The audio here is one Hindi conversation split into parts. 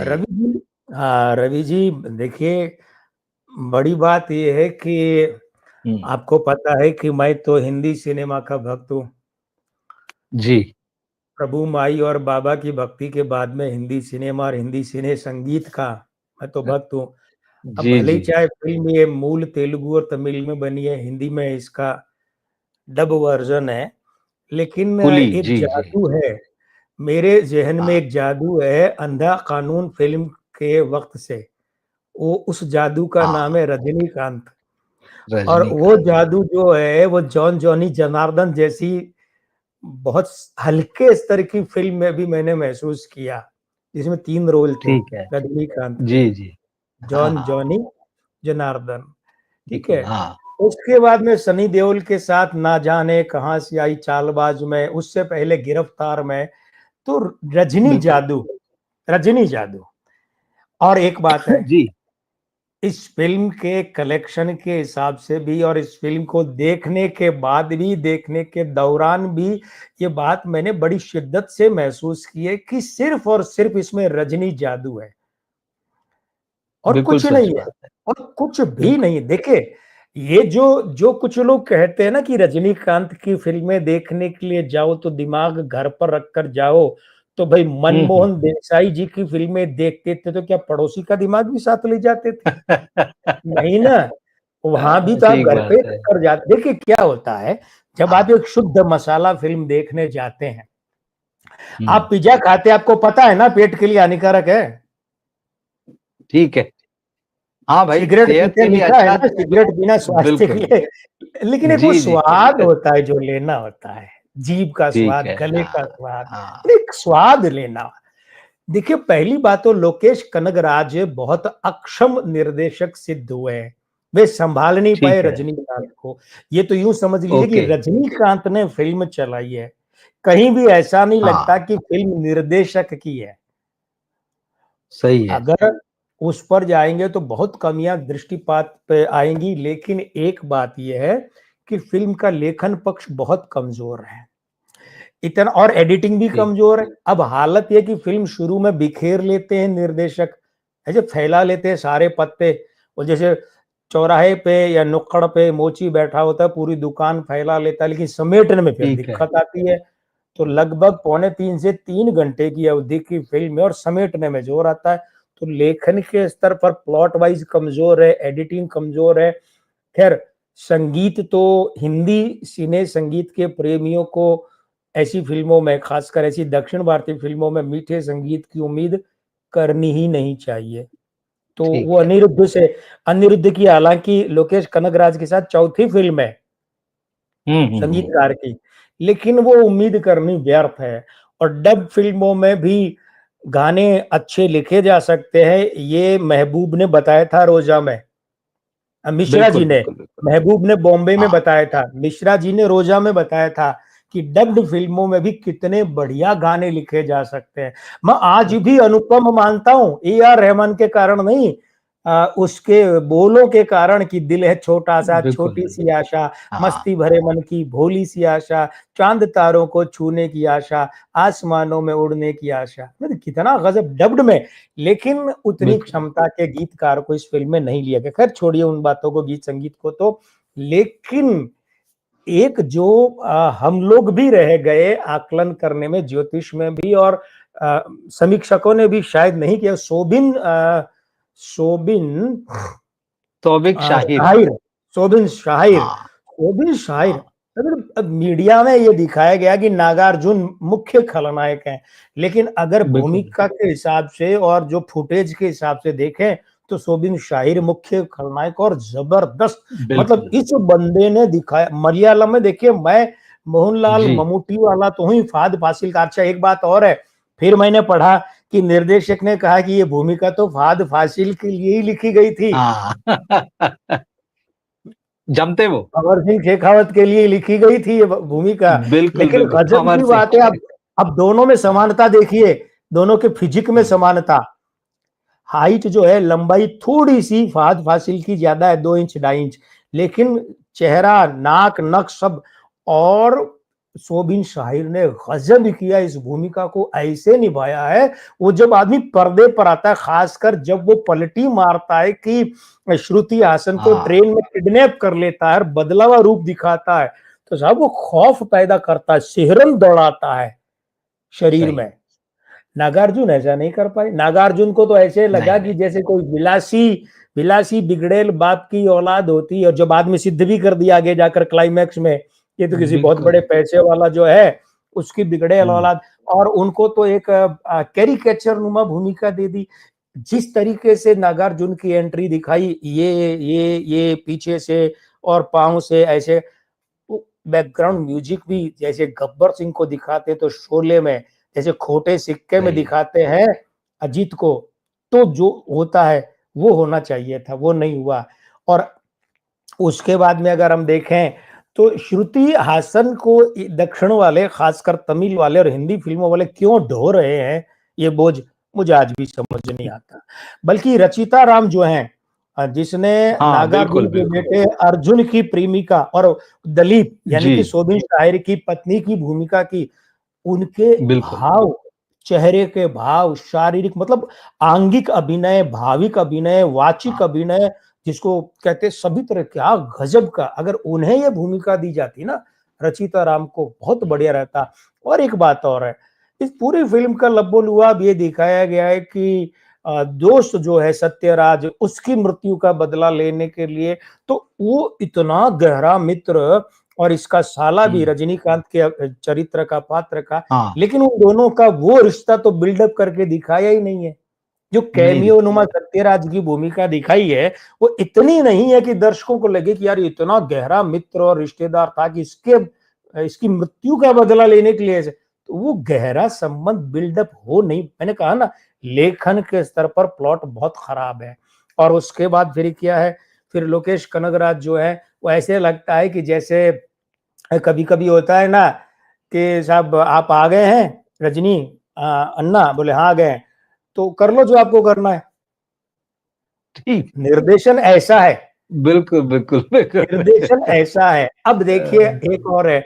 बताइए। रवि जी, हाँ रवि जी, देखिए, बड़ी बात ये है कि हम्म। आपको पता है कि मैं तो हिंदी सिनेमा का भक्त हूँ। जी प्रभु माई और बाबा की भक्ति के बाद में हिंदी सिनेमा और हिंदी सिने संगीत का मैं तो भक्त हूँ। अब जी भले ही जी। चाहे फिल्म ये मूल तेलुगु और तमिल में बनी है, हिंदी में इसका डब वर्जन है, लेकिन कुली, एक जी जी। जादू है। मेरे जहन में हाँ। एक जादू है अंधा कानून फिल्म के वक्त से। वो उस जादू का नाम हाँ, है रजनीकांत। और वो रजनीकांत। जादू जो है वो जॉन जॉनी जनार्दन जैसी बहुत हल्के स्तर की फिल्म में भी मैंने महसूस किया, जिसमें 3 रोल थे ठीक है। रजनीकांत के, जी जी। हाँ जॉन हाँ। जॉनी जनार्दन। ठीक बिल्कुल है। हाँ। उसके बाद में सनी देओल के साथ ना जाने कहां से आई चालबाज में, उससे पहले गिरफ्तार में। तो रजनी बिल्कुल। जादू, रजनी जादू। और एक बात है, जी। इस फिल्म के कलेक्शन के हिसाब से भी और इस फिल्म को देखने के बाद भी, देखने के दौरान भी, ये बात मैंने बड़ी शिद्दत से महसूस की है कि सिर्फ और सिर्फ इसमें रजनी जादू है और बिल्कुल कुछ सच नहीं है। बात है। और कुछ भी बिल्कुल। नहीं। देखिए, ये जो जो कुछ लोग कहते हैं ना कि रजनीकांत की फिल्में देखने के लिए जाओ तो दिमाग घर पर रखकर जाओ, तो भाई हम्म। मनमोहन देसाई जी की फिल्में देखते थे तो क्या पड़ोसी का दिमाग भी साथ ले जाते थे? नहीं ना। वहां भी तो आप ठीक घर पे बात है। कर जाते। देखिए क्या होता है, जब आप हाँ। एक शुद्ध मसाला फिल्म देखने जाते हैं, आप हम्म। पिज्जा खाते हैं, आपको पता है ना पेट के लिए हानिकारक है। ठीक है। हाँ भाई, सिगरेट सेहत पीते के लिए मीठा है अच्छा। ना, सिगरेट पीना स्वास्थ्य के बिल्कुल। लिए। लेकिन एक वो जी जी। स्वाद होता है जो लेना होता है, जीभ का ठीक स्वाद, है। गले का हाँ स्वाद, हाँ। एक स्वाद लेना। देखिए, पहली बात तो लोकेश कनगराज बहुत अक्षम निर्देशक सिद्ध हुए हैं। वे संभाल नहीं पाए ठीक है। रजनीकांत को। ये तो यूं समझ लीजिए कि ओके। रजनीकांत ने फिल्म चलाई है। कहीं भी ऐसा नहीं लगता हाँ, कि फिल्म निर्देशक की है। सही है। अगर उस पर जाएंगे तो बहुत कमियां दृष्टिपात पे आएंगी, लेकिन एक बात यह है कि फिल्म का लेखन पक्ष बहुत कमजोर है, इतना, और एडिटिंग भी ठीक। कमजोर है। अब हालत यह कि फिल्म शुरू में बिखेर लेते हैं निर्देशक, ऐसे फैला लेते हैं सारे पत्ते। और जैसे चौराहे पे या नुक्कड़ पे मोची बैठा होता है, पूरी दुकान फैला लेता है, लेकिन समेटने में फिर ठीक है। दिक्कत आती है। तो लगभग 2.25 से 3 घंटे की अवधि की फिल्म है और समेटने में जोर आता है। तो लेखन के स्तर पर प्लॉट वाइज कमजोर है, एडिटिंग कमजोर है। खैर, संगीत तो हिंदी सिने संगीत के प्रेमियों को ऐसी फिल्मों में, खासकर ऐसी दक्षिण भारतीय फिल्मों में, मीठे संगीत की उम्मीद करनी ही नहीं चाहिए। तो वो ठीक है। अनिरुद्ध की हालांकि लोकेश कनगराज के साथ चौथी फिल्म है हम्म। संगीतकार की, लेकिन वो उम्मीद करनी व्यर्थ है। और डब फिल्मों में भी गाने अच्छे लिखे जा सकते हैं, ये महबूब ने बताया था रोजा में, मिश्रा जी बिल्कुल ने। बिल्कुल बिल्कुल। महबूब ने बॉम्बे में हाँ। बताया था, मिश्रा जी ने रोजा में बताया था कि डब्ड फिल्मों में भी कितने बढ़िया गाने लिखे जा सकते हैं। मैं आज भी अनुपम मानता हूं, ए आर रहमान के कारण नहीं, उसके बोलों के कारण, कि दिल है छोटा सा, बिल्कुल। छोटी सी आशा, हाँ। मस्ती भरे मन की भोली सी आशा, चांद तारों को छूने की आशा, आसमानों में उड़ने की आशा, मतलब कितना गजब डब्ड में। लेकिन उतनी बिल्कुल। क्षमता के गीतकार को इस फिल्म में नहीं लिया गया। खैर छोड़िए उन बातों को, गीत संगीत को तो। लेकिन एक जो हम लोग भी रह गए आकलन करने में, ज्योतिष में भी, और समीक्षकों ने भी शायद नहीं किया, सोबिन सोबिन तौफीक शाहिर। शाहिर, सोबिन शाहिर, हाँ सोबिन शाहिर। हाँ। अगर अब मीडिया में ये दिखाया गया कि नागार्जुन मुख्य खलनायक हैं, लेकिन अगर बिल्कुल। भूमिका के हिसाब से और जो फुटेज के हिसाब से देखें तो सोबिन शाहिर मुख्य खलनायक, और जबरदस्त। मतलब बिल्कुल। इस बंदे ने दिखाया मलयालम में। देखिए, मैं मोहनलाल जी। ममूटी वाला तो हूँ, फाद फासिल का। अच्छा, एक बात और है, फिर मैंने पढ़ा कि निर्देशक ने कहा कि ये भूमिका तो फाद फासिल के लिए ही लिखी गई थी, हाँ। जमते वो। अमर सिंह शेखावत के लिए लिखी गई थी ये भूमिका। बिल्कुल लेकिन बिल्कुल, गजब अमर की सिंह। बात है, अब दोनों में समानता देखिए, दोनों के फिजिक में हम्म। समानता। हाइट जो है, लंबाई थोड़ी सी फहद फासिल की ज्यादा है, 2 इंच 2.5 इंच, लेकिन चेहरा, नाक, नक्श सब। और सोबिन शाहिर ने गजब किया, इस भूमिका को ऐसे निभाया है। वो जब आदमी पर्दे पर आता है, खासकर जब वो पलटी मारता है कि श्रुति हासन को ट्रेन में किडनैप कर लेता है और बदला हुआ रूप दिखाता है, तो साहब वो खौफ पैदा करता है, सिहरन दौड़ाता है शरीर में। नागार्जुन ऐसा नहीं कर पाए। नागार्जुन को तो ऐसे लगा कि जैसे कोई विलासी विलासी बिगड़ेल बाप की औलाद होती है, और जो बाद में सिद्ध भी कर दिया आगे जाकर क्लाइमैक्स में, ये तो किसी बहुत बड़े पैसे वाला जो है उसकी बिगड़ेल औलाद। और उनको तो एक कैरिकेचर नुमा भूमिका दे दी। जिस तरीके से नागार्जुन की एंट्री दिखाई, ये पीछे से और पांव से ऐसे, बैकग्राउंड म्यूजिक भी जैसे गब्बर सिंह को दिखाते तो शोले में, जैसे खोटे सिक्के में दिखाते हैं अजीत को, तो जो होता है वो होना चाहिए था, वो नहीं हुआ। और उसके बाद में अगर हम देखें तो श्रुति हासन को दक्षिण वाले, खासकर तमिल वाले और हिंदी फिल्मों वाले क्यों ढो रहे हैं ये बोझ, मुझे आज भी समझ नहीं आता। बल्कि रचिता राम जो हैं, जिसने नागार्जुन के बेटे अर्जुन की प्रेमिका और दलीप यानी कि सोबिन शाहिर की पत्नी की भूमिका की, उनके भाव, चेहरे के भाव, शारीरिक मतलब आंगिक अभिनय, भाविक अभिनय, वाचिक अभिनय, जिसको कहते सभी तरह, क्या गजब का। अगर उन्हें ये भूमिका दी जाती ना रचिता राम को, बहुत बढ़िया रहता। और एक बात और है, इस पूरी फिल्म का लब्बो-लुआब ये दिखाया गया है कि दोस्त जो है सत्यराज, उसकी मृत्यु का बदला लेने के लिए, तो वो इतना गहरा मित्र, और इसका साला भी रजनीकांत के चरित्र का, पात्र का, लेकिन उन दोनों का वो रिश्ता तो बिल्डअप करके दिखाया ही नहीं है। जो कैमियो नुमा सत्यराज की भूमिका दिखाई है, वो इतनी नहीं है कि दर्शकों को लगे कि यार इतना गहरा मित्र और रिश्तेदार था कि इसकी मृत्यु का बदला लेने के लिए, तो वो गहरा संबंध बिल्डअप हो नहीं। मैंने कहा ना, लेखन के स्तर पर प्लॉट बहुत खराब है। और उसके बाद फिर क्या है, फिर लोकेश कनगराज जो है, वो ऐसे लगता है कि जैसे कभी कभी होता है ना कि साहब आप आ गए हैं रजनी, अन्ना बोले हाँ आ गए, तो कर लो जो आपको करना है। ठीक, निर्देशन ऐसा है, बिल्कुल बिल्कुल निर्देशन ऐसा है। अब देखिए एक और है,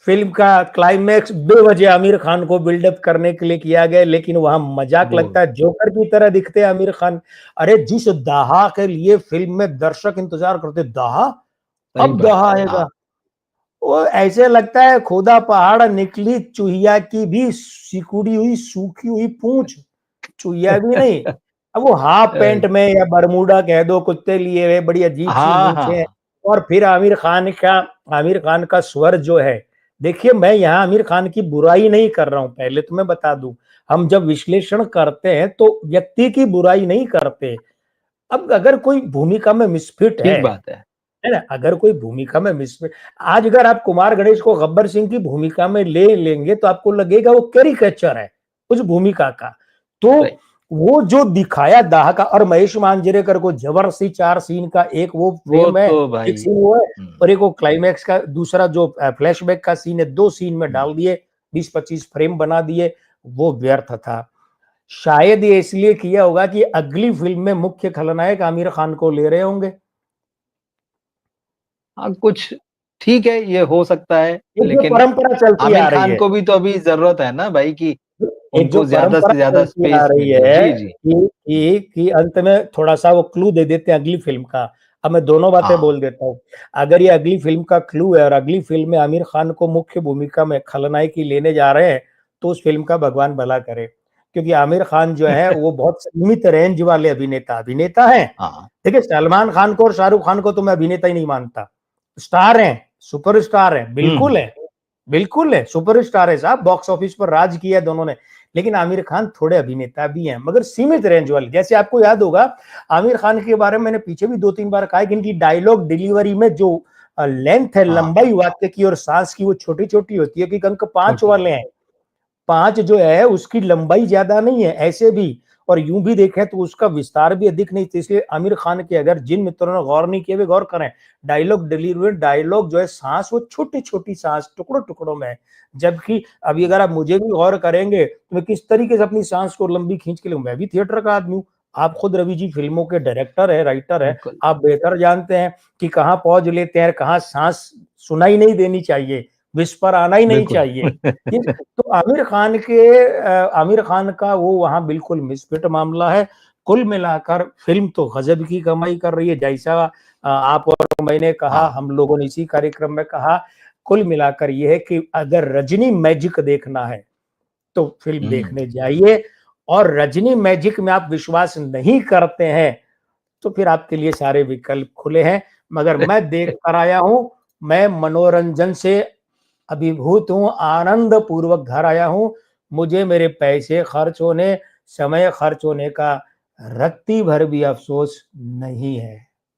फिल्म का क्लाइमैक्स बेवजह आमिर खान को बिल्डअप करने के लिए किया गया, लेकिन वहां मजाक लगता है, जोकर की तरह दिखते हैं आमिर खान। अरे जिस दाहा के लिए फिल्म में दर्शक इंतजार करते, दाहा, अब दाहा आएगा, वो ऐसे लगता है खुदा पहाड़ निकली चूहिया की भी सिकुड़ी हुई सूखी हुई पूंछ, चूहिया भी नहीं, अब वो हाफ पैंट में या बरमूडा कह दो, कुत्ते लिए हुए, बड़ी अजीब सी मूंछें। और फिर आमिर खान का स्वर जो है, देखिए मैं यहाँ आमिर खान की बुराई नहीं कर रहा हूं, पहले तो मैं बता दूं, हम जब विश्लेषण करते हैं तो व्यक्ति की बुराई नहीं करते। अब अगर कोई भूमिका में मिसफिट है बात है ना, अगर कोई भूमिका में मिसफिट, आज अगर आप कुमार गणेश को गब्बर सिंह की भूमिका में ले लेंगे तो आपको लगेगा वो कैरिकेचर है उस भूमिका का। तो वो जो दिखाया दाह का, और महेश मांजरेकर को जबरदस्ती 4 सीन का एक वो फ्रेम है, एक सीन वो है, और एक वो क्लाइमैक्स का दूसरा जो फ्लैशबैक का सीन है, 2 सीन में डाल दिए, 20-25 फ्रेम बना दिए, वो व्यर्थ था। शायद ये इसलिए किया होगा कि अगली फिल्म में मुख्य खलनायक आमिर खान को ले रहे होंगे। हाँ, कुछ ठीक है, ये हो सकता है, लेकिन परंपरा चलती आ आमिर रही खान है, को भी तो अभी जरूरत है ना भाई कि एक जो उनको ज्यादा से ज्यादा चलती आ स्पेस रही मिले। है जी कि अंत में थोड़ा सा वो क्लू दे देते हैं अगली फिल्म का। अब मैं दोनों बातें बोल देता हूँ, अगर ये अगली फिल्म का क्लू है और अगली फिल्म में आमिर खान को मुख्य भूमिका में खलनायक ही लेने जा रहे हैं, तो उस फिल्म का भगवान भला करे, क्योंकि आमिर खान जो है वो बहुत सीमित रेंज वाले अभिनेता हैं। देखिए सलमान खान को और शाहरुख खान को तो मैं अभिनेता ही नहीं मानता, स्टार हैं, सुपरस्टार हैं, बिल्कुल है, सुपरस्टार है साहब, बॉक्स ऑफिस पर राज किया है दोनों ने। लेकिन आमिर खान थोड़े अभिनेता भी हैं, मगर सीमित रेंज वाले। जैसे आपको याद होगा आमिर खान के बारे में मैंने पीछे भी 2-3 बार कहा कि इनकी डायलॉग डिलीवरी में जो लेंथ है, लंबाई वाक्य की और सांस की, वो छोटी छोटी होती है, कि अंक 5 वाले हैं, 5 जो है उसकी लंबाई ज्यादा नहीं है ऐसे भी, और यूं भी देखें तो उसका विस्तार भी अधिक नहीं। इसलिए आमिर खान के, अगर जिन मित्रों ने गौर नहीं किए वे गौर करें, डायलॉग डिलीवरी, डायलॉग जो है सांस वो छोटी छोटी सांस टुकड़ों टुकड़ों में है। जबकि अभी अगर आप मुझे भी गौर करेंगे तो मैं किस तरीके से अपनी सांस को लंबी खींच के लूं, मैं भी थिएटर का आदमी हूं, आप खुद रवि जी फिल्मों के डायरेक्टर है, राइटर है, आप बेहतर जानते हैं कि कहाँ पॉज लेते हैं, कहाँ सांस सुनाई नहीं देनी चाहिए, विस्पर आना ही नहीं बिल्कुल। चाहिए। ये तो आमिर खान का वो वहाँ बिल्कुल मिसफिट मामला है। कुल मिलाकर फ़िल्म तो गज़ब की कमाई कर रही है, जैसा आप और मैंने कहा, हाँ। हम लोगों ने इसी कार्यक्रम में कहा। कुल मिलाकर ये है कि अगर रजनी मैजिक देखना है, तो फ़िल्म हुँ। देखने जाइए, और रजनी मैजिक में आप विश्वास नहीं करते हैं, तो फिर आपके लिए सारे विकल्प खुले हैं। मगर मैं देख कर आया हूँ, मैं मनोरंजन से अभिभूत हूँ, आनंद पूर्वक घर आया हूँ। मुझे मेरे पैसे खर्च होने, समय खर्च होने का रत्ती भर भी अफ़सोस नहीं है।